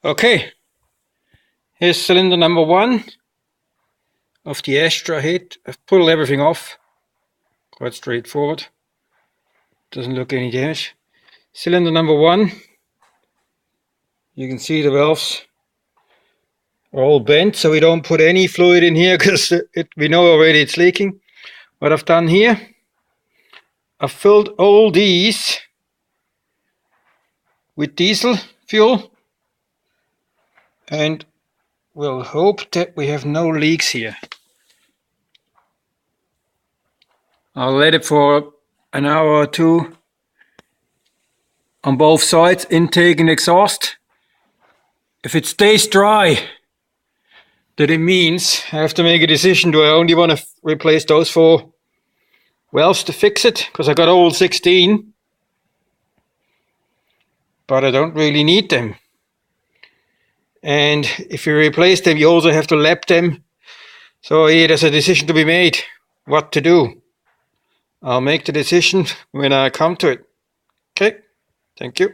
Okay, here's cylinder number 1 of the Astra head. I've pulled everything off, quite straightforward, doesn't look any damage. Cylinder number 1, you can see the valves are all bent, so we don't put any fluid in here because we know already it's leaking. What I've done here, I've filled all these with diesel fuel and we'll hope that we have no leaks here. I'll let it for an hour or two on both sides, intake and exhaust. If it stays dry, then it means I have to make a decision. Do I only want to replace those 4 valves to fix it? Because I got all 16, but I don't really need them. And if you replace them, you also have to lap them. So yeah, there's a decision to be made what to do. I'll make the decision when I come to it. Okay, thank you.